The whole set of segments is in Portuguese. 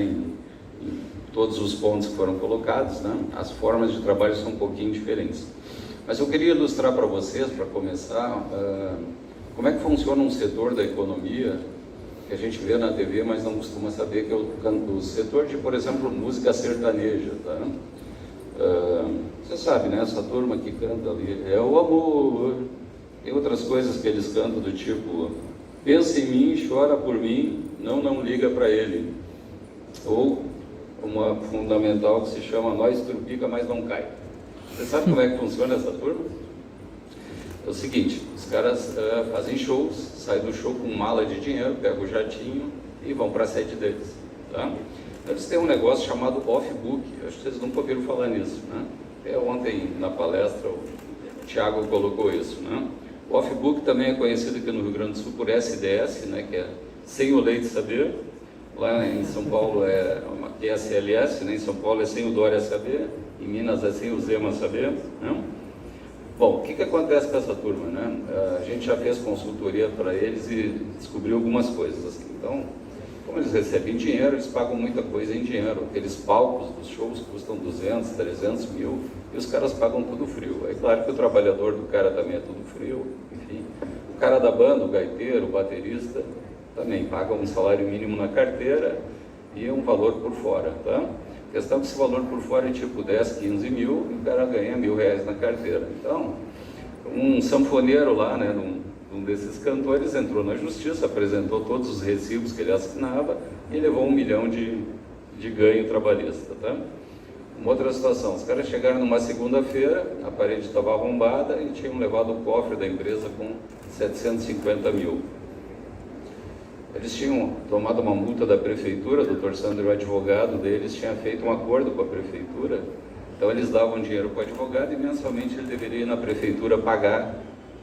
em todos os pontos que foram colocados, né? As formas de trabalho são um pouquinho diferentes. Mas eu queria ilustrar para vocês, para começar, como é que funciona um setor da economia que a gente vê na TV, mas não costuma saber, que é o setor de, por exemplo, música sertaneja, tá? Você sabe, né? Essa turma que canta ali, é o amor. Tem outras coisas que eles cantam do tipo, pensa em mim, chora por mim, não liga para ele. Ou uma fundamental que se chama Nós trupica, mas não cai. Você sabe como é que funciona essa turma? É o seguinte, os caras fazem shows, saem do show com mala de dinheiro, pegam o jatinho e vão para a sede deles, tá? Eles têm um negócio chamado off-book, acho que vocês nunca ouviram falar nisso, né? Ontem na palestra o Thiago colocou isso, né? O off-book também é conhecido aqui no Rio Grande do Sul por SDS, né? Que é sem o leite saber. Lá em São Paulo é uma QSLS, né? Em São Paulo é sem o Dória saber, em Minas é sem o Zema saber, né? Bom, o que acontece com essa turma, né? A gente já fez consultoria para eles e descobriu algumas coisas, assim. Então, como eles recebem dinheiro, eles pagam muita coisa em dinheiro. Aqueles palcos dos shows custam 200, 300 mil e os caras pagam tudo frio. É claro que o trabalhador do cara também é tudo frio, enfim. O cara da banda, o gaiteiro, o baterista, também paga um salário mínimo na carteira e um valor por fora, tá? A questão é que esse valor por fora é tipo 10, 15 mil e o cara ganha R$1.000 na carteira. Então, um sanfoneiro lá, né, um desses cantores entrou na justiça, apresentou todos os recibos que ele assinava e levou 1 milhão de ganho trabalhista, tá? Uma outra situação, os caras chegaram numa segunda-feira, a parede estava arrombada e tinham levado o cofre da empresa com 750 mil. Eles tinham tomado uma multa da prefeitura, o doutor Sandro, o advogado deles, tinha feito um acordo com a prefeitura, então eles davam dinheiro para o advogado e mensalmente ele deveria ir na prefeitura pagar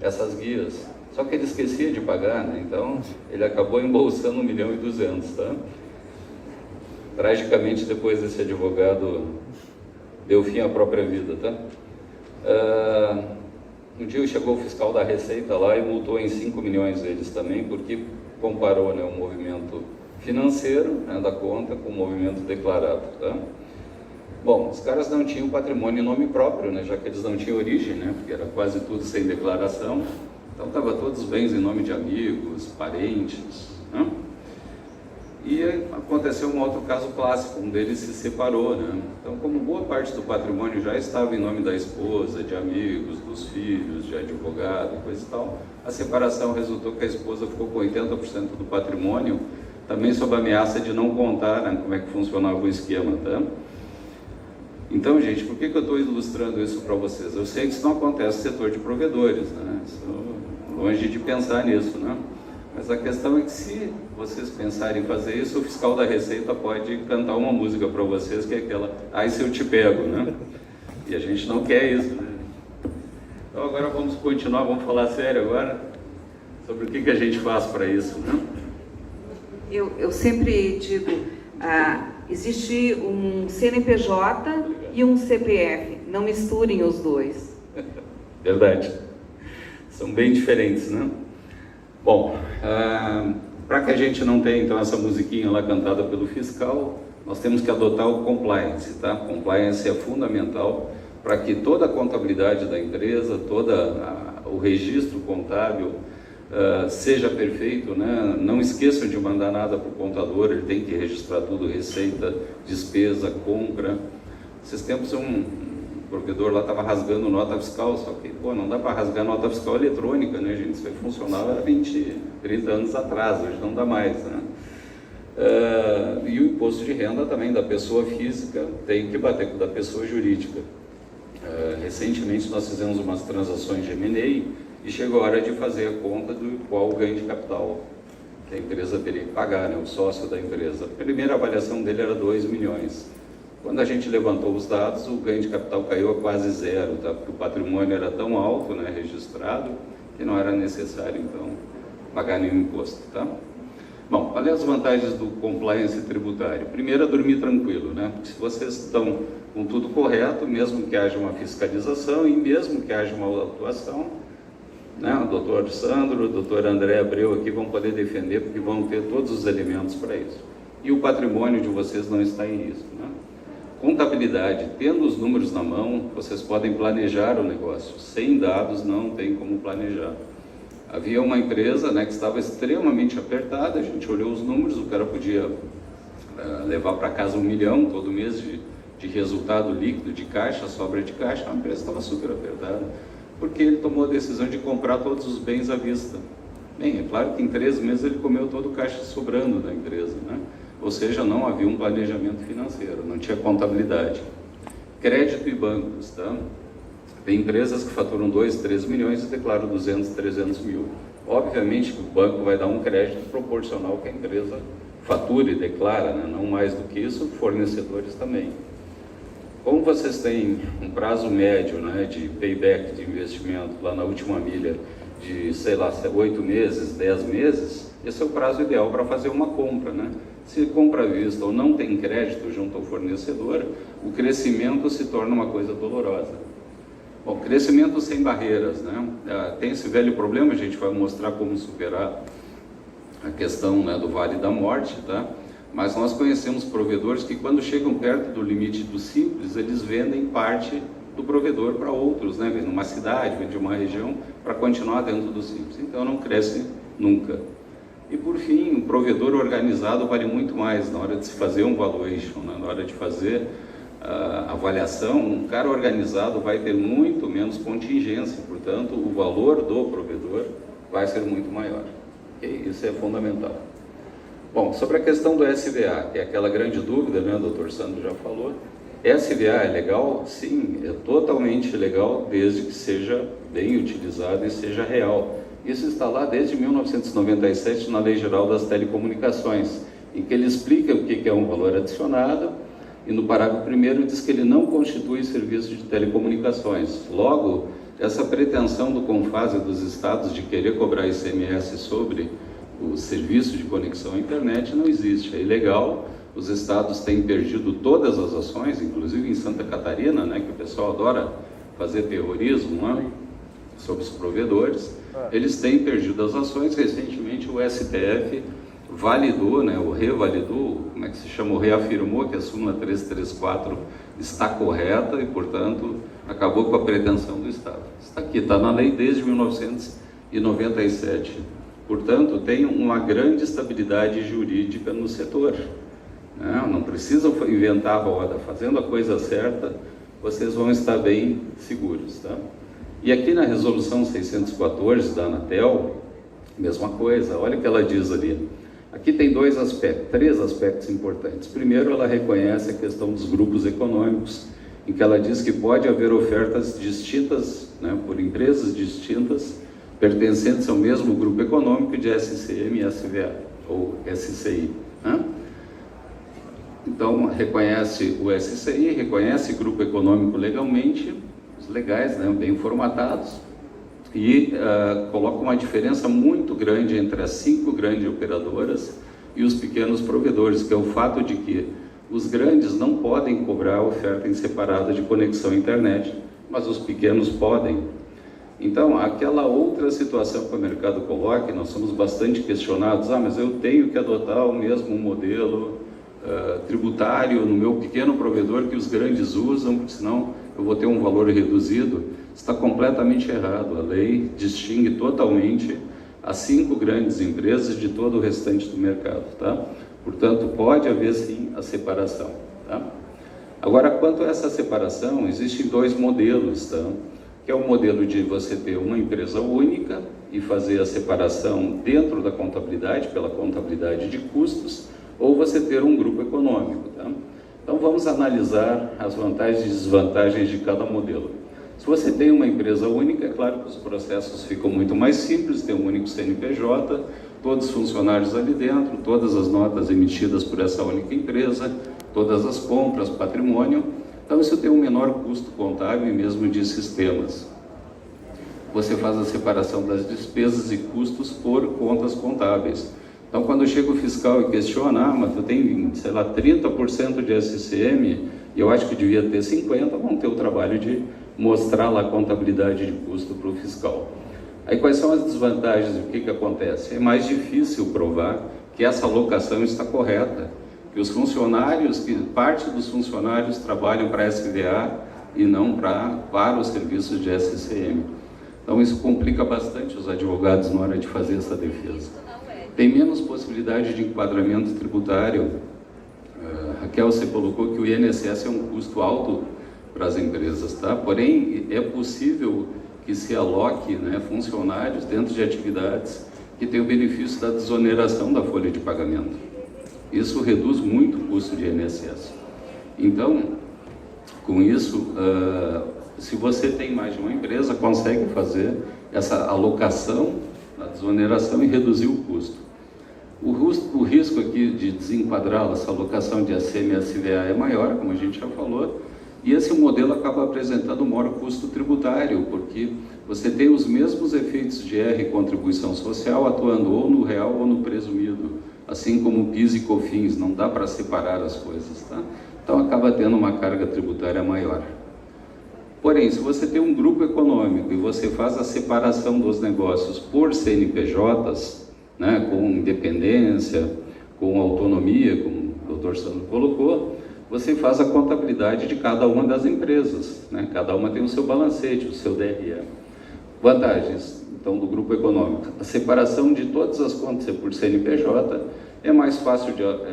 essas guias. Só que ele esquecia de pagar, né? Então ele acabou embolsando 1.200.000, tá? Tragicamente, depois desse advogado deu fim à própria vida, tá? Um dia chegou o fiscal da Receita lá e multou em 5 milhões eles também, porque comparou, né, o movimento financeiro, né, da conta com o movimento declarado, tá? Bom, os caras não tinham patrimônio em nome próprio, né, já que eles não tinham origem, né, porque era quase tudo sem declaração. Então estava todos os bens em nome de amigos, parentes, né? E aconteceu um outro caso clássico, um deles se separou, né? Então, como boa parte do patrimônio já estava em nome da esposa, de amigos, dos filhos, de advogado, coisa e tal, a separação resultou que a esposa ficou com 80% do patrimônio, também sob ameaça de não contar, né, como é que funcionava o esquema, tá? Então, gente, por que eu estou ilustrando isso para vocês? Eu sei que isso não acontece no setor de provedores, né? Longe de pensar nisso, né? Mas a questão é que se vocês pensarem em fazer isso, o fiscal da Receita pode cantar uma música para vocês, que é aquela, ai se eu te pego, né? E a gente não quer isso, né? Então agora vamos continuar, vamos falar sério agora, sobre o que a gente faz para isso, né? Eu sempre digo, existe um CNPJ e um CPF, não misturem os dois. Verdade. São bem diferentes, né? Bom, para que a gente não tenha então essa musiquinha lá cantada pelo fiscal, nós temos que adotar o compliance, tá? Compliance é fundamental para que toda a contabilidade da empresa, o registro contábil seja perfeito, né? Não esqueçam de mandar nada para o contador, ele tem que registrar tudo, receita, despesa, compra. Esses tempos o provedor lá estava rasgando nota fiscal, só que, pô, não dá para rasgar nota fiscal eletrônica, né, gente? Isso aí funcionava há 20, 30 anos atrás, hoje não dá mais, né? E o imposto de renda também da pessoa física tem que bater com o da pessoa jurídica. Recentemente nós fizemos umas transações de M&A e chegou a hora de fazer a conta do qual o ganho de capital que a empresa teria que pagar, né, o sócio da empresa. A primeira avaliação dele era 2 milhões. Quando a gente levantou os dados, o ganho de capital caiu a quase zero, tá? Porque o patrimônio era tão alto, né, registrado, que não era necessário, então, pagar nenhum imposto, tá? Bom, quais as vantagens do compliance tributário? Primeiro, é dormir tranquilo, né? Porque se vocês estão com tudo correto, mesmo que haja uma fiscalização e mesmo que haja uma autuação, né, o doutor Sandro, o doutor André Abreu aqui vão poder defender, porque vão ter todos os elementos para isso. e o patrimônio de vocês não está em risco, né? Contabilidade, tendo os números na mão, vocês podem planejar o negócio. Sem dados não tem como planejar. Havia uma empresa, né, que estava extremamente apertada, a gente olhou os números, o cara podia levar para casa 1 milhão todo mês de resultado líquido, de caixa, sobra de caixa. A empresa estava super apertada, porque ele tomou a decisão de comprar todos os bens à vista. Bem, é claro que em 3 meses ele comeu todo o caixa sobrando da empresa, né? Ou seja, não havia um planejamento financeiro, não tinha contabilidade. Crédito e bancos, tá? Tem empresas que faturam 2, 3 milhões e declaram 200, 300 mil. Obviamente que o banco vai dar um crédito proporcional ao que a empresa fatura e declara, né? Não mais do que isso, fornecedores também. Como vocês têm um prazo médio, né, de payback de investimento lá na última milha de, sei lá, 8 meses, 10 meses, esse é o prazo ideal para fazer uma compra, né? Se compra à vista ou não tem crédito junto ao fornecedor, o crescimento se torna uma coisa dolorosa. Bom, crescimento sem barreiras, né? Tem esse velho problema, a gente vai mostrar como superar a questão, né, do Vale da Morte, tá? Mas nós conhecemos provedores que quando chegam perto do limite do simples, eles vendem parte do provedor para outros, né? Vende uma cidade, vende uma região para continuar dentro do simples. Então não cresce nunca. E por fim, um provedor organizado vale muito mais na hora de se fazer um valuation, né? Na hora de fazer a avaliação. Um cara organizado vai ter muito menos contingência, portanto o valor do provedor vai ser muito maior. Okay? Isso é fundamental. Bom, sobre a questão do SVA, que é aquela grande dúvida, né, o Dr. Sandro já falou. SVA é legal? Sim, é totalmente legal, desde que seja bem utilizado e seja real. Isso está lá desde 1997 na Lei Geral das Telecomunicações, em que ele explica o que é um valor adicionado, e no parágrafo 1º diz que ele não constitui serviço de telecomunicações. Logo, essa pretensão do CONFAS e dos estados de querer cobrar ICMS sobre o serviço de conexão à internet não existe, é ilegal. Os estados têm perdido todas as ações, inclusive em Santa Catarina, né, que o pessoal adora fazer terrorismo, né, sobre os provedores. Eles têm perdido as ações. Recentemente o STF validou, né, ou revalidou, como é que se chama, reafirmou que a súmula 334 está correta e, portanto, acabou com a pretensão do Estado. Está aqui, está na lei desde 1997. Portanto, tem uma grande estabilidade jurídica no setor. Não precisam inventar a roda. Fazendo a coisa certa, vocês vão estar bem seguros, tá? E aqui na resolução 614 da Anatel, mesma coisa. Olha o que ela diz ali. Aqui tem três aspectos importantes. Primeiro, ela reconhece a questão dos grupos econômicos, em que ela diz que pode haver ofertas distintas, né, por empresas distintas, pertencentes ao mesmo grupo econômico de SCM e SVA, ou SCI. Né? Então, reconhece o SCI, reconhece grupo econômico legalmente, os legais, né, bem formatados, e coloca uma diferença muito grande entre as 5 grandes operadoras e os pequenos provedores, que é o fato de que os grandes não podem cobrar oferta em separada de conexão à internet, mas os pequenos podem. Então, aquela outra situação que o mercado coloca, nós somos bastante questionados, mas eu tenho que adotar o mesmo modelo tributário no meu pequeno provedor que os grandes usam, porque senão eu vou ter um valor reduzido. Está completamente errado. A lei distingue totalmente as 5 grandes empresas de todo o restante do mercado, tá? Portanto, pode haver sim a separação, tá? Agora, quanto a essa separação, existem 2 modelos, tá? Que é o modelo de você ter uma empresa única e fazer a separação dentro da contabilidade, pela contabilidade de custos, ou você ter um grupo econômico, tá? Então vamos analisar as vantagens e desvantagens de cada modelo. Se você tem uma empresa única, é claro que os processos ficam muito mais simples, tem um único CNPJ, todos os funcionários ali dentro, todas as notas emitidas por essa única empresa, todas as compras, patrimônio. Então isso tem um menor custo contábil e mesmo de sistemas. Você faz a separação das despesas e custos por contas contábeis. Então quando chega o fiscal e questiona, mas tu tem, sei lá, 30% de SCM, e eu acho que devia ter 50%, vão ter o trabalho de mostrar lá a contabilidade de custo para o fiscal. Aí quais são as desvantagens? O que acontece? É mais difícil provar que essa alocação está correta. que os funcionários, que parte dos funcionários trabalham para a SVA e não para os serviços de SCM. Então isso complica bastante os advogados na hora de fazer essa defesa. Tem menos possibilidade de enquadramento tributário. Raquel, você colocou que o INSS é um custo alto para as empresas, tá? Porém, é possível que se aloque, né, funcionários dentro de atividades que têm o benefício da desoneração da folha de pagamento. Isso reduz muito o custo de INSS. Então, com isso, se você tem mais de uma empresa, consegue fazer essa alocação da desoneração e reduzir o custo. O risco aqui de desenquadrar essa alocação de ACM e SVA é maior, como a gente já falou, e esse modelo acaba apresentando um maior custo tributário, porque você tem os mesmos efeitos de R e contribuição social atuando ou no real ou no presumido, assim como PIS e COFINS, não dá para separar as coisas, tá? Então acaba tendo uma carga tributária maior. Porém, se você tem um grupo econômico e você faz a separação dos negócios por CNPJs, né, com independência, com autonomia, como o Dr. Sandro colocou, você faz a contabilidade de cada uma das empresas, né? Cada uma tem o seu balancete, o seu DRE. Vantagens, então, do grupo econômico. A separação de todas as contas por CNPJ é mais fácil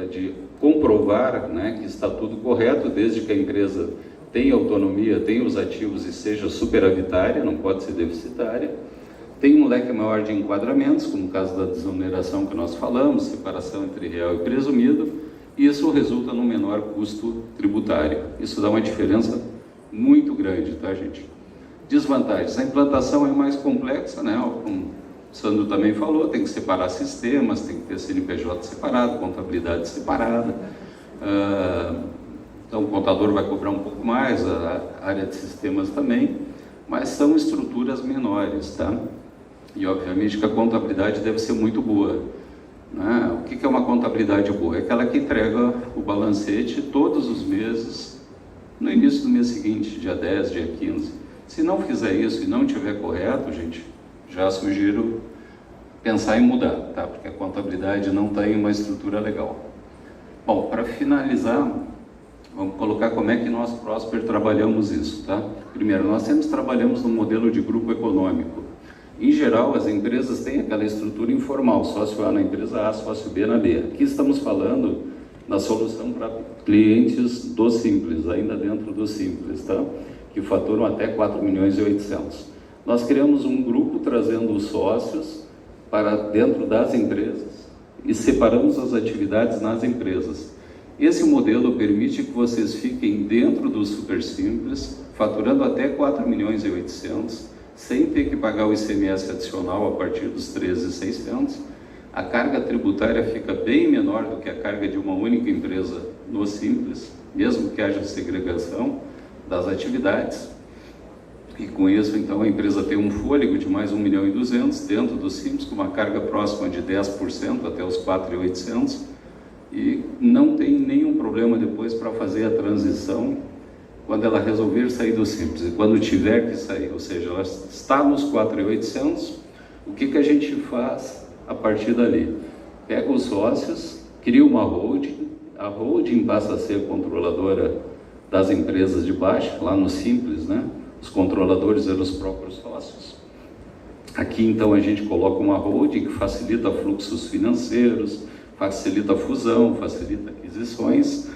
de comprovar, né, que está tudo correto, desde que a empresa tenha autonomia, tenha os ativos e seja superavitária, não pode ser deficitária. Tem um leque maior de enquadramentos, como o caso da desoneração que nós falamos, separação entre real e presumido, e isso resulta num menor custo tributário. Isso dá uma diferença muito grande, tá, gente? Desvantagens. A implantação é mais complexa, né? Como o Sandro também falou, tem que separar sistemas, tem que ter CNPJ separado, contabilidade separada. Então o contador vai cobrar um pouco mais, a área de sistemas também, mas são estruturas menores, tá? E obviamente que a contabilidade deve ser muito boa. O que é uma contabilidade boa? É aquela que entrega o balancete todos os meses, no início do mês seguinte, dia 10, dia 15. Se não fizer isso e não tiver correto, gente, já sugiro pensar em mudar, tá? Porque a contabilidade não tem uma estrutura legal. Bom, para finalizar, vamos colocar como é que nós, Prosper, trabalhamos isso, tá? Primeiro, nós sempre trabalhamos no modelo de grupo econômico. Em geral, as empresas têm aquela estrutura informal, sócio A na empresa A, sócio B na B. Aqui estamos falando na solução para clientes do Simples, ainda dentro do Simples, tá? Que faturam até 4 milhões e 800. Nós criamos um grupo trazendo os sócios para dentro das empresas e separamos as atividades nas empresas. Esse modelo permite que vocês fiquem dentro do Super Simples, faturando até 4 milhões e 800, sem ter que pagar o ICMS adicional a partir dos 13.600, a carga tributária fica bem menor do que a carga de uma única empresa no Simples, mesmo que haja segregação das atividades. E com isso, então, a empresa tem um fôlego de mais 1 milhão e 200 dentro do Simples, com uma carga próxima de 10% até os 4.800, e não tem nenhum problema depois para fazer a transição quando ela resolver sair do Simples, e quando tiver que sair, ou seja, ela está nos 4.800, o que a gente faz a partir dali? Pega os sócios, cria uma holding, a holding passa a ser controladora das empresas de baixo, lá no Simples, né? Os controladores eram os próprios sócios. Aqui, então, a gente coloca uma holding que facilita fluxos financeiros, facilita a fusão, facilita aquisições,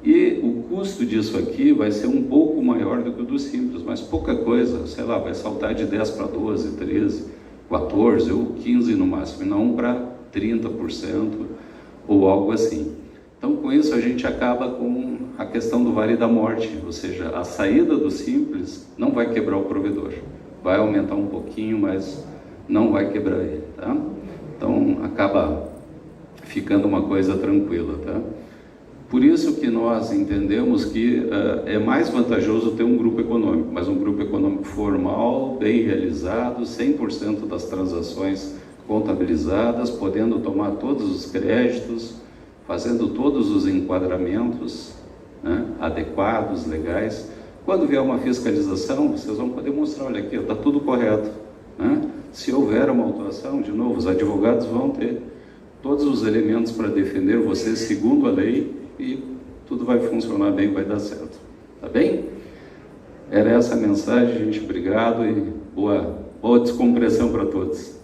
e o custo disso aqui vai ser um pouco maior do que o do Simples, mas pouca coisa, sei lá, vai saltar de 10 para 12, 13, 14 ou 15 no máximo, e não para 30% ou algo assim. Então, com isso, a gente acaba com a questão do vale da morte, ou seja, a saída do Simples não vai quebrar o provedor, vai aumentar um pouquinho, mas não vai quebrar ele, tá? Então, acaba ficando uma coisa tranquila, tá? Por isso que nós entendemos que é mais vantajoso ter um grupo econômico, mas um grupo econômico formal, bem realizado, 100% das transações contabilizadas, podendo tomar todos os créditos, fazendo todos os enquadramentos, né, adequados, legais. Quando vier uma fiscalização, vocês vão poder mostrar, olha aqui, está tudo correto, né? Se houver uma autuação, de novo, os advogados vão ter todos os elementos para defender vocês segundo a lei e tudo vai funcionar bem, vai dar certo. Tá bem? Era essa a mensagem, gente. Obrigado e boa descompressão para todos.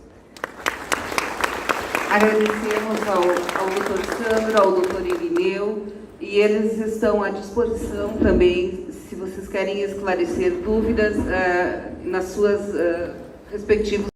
Agradecemos ao Dr. Sandro, ao Dr. Irineu, e eles estão à disposição também, se vocês querem esclarecer dúvidas nas suas respectivas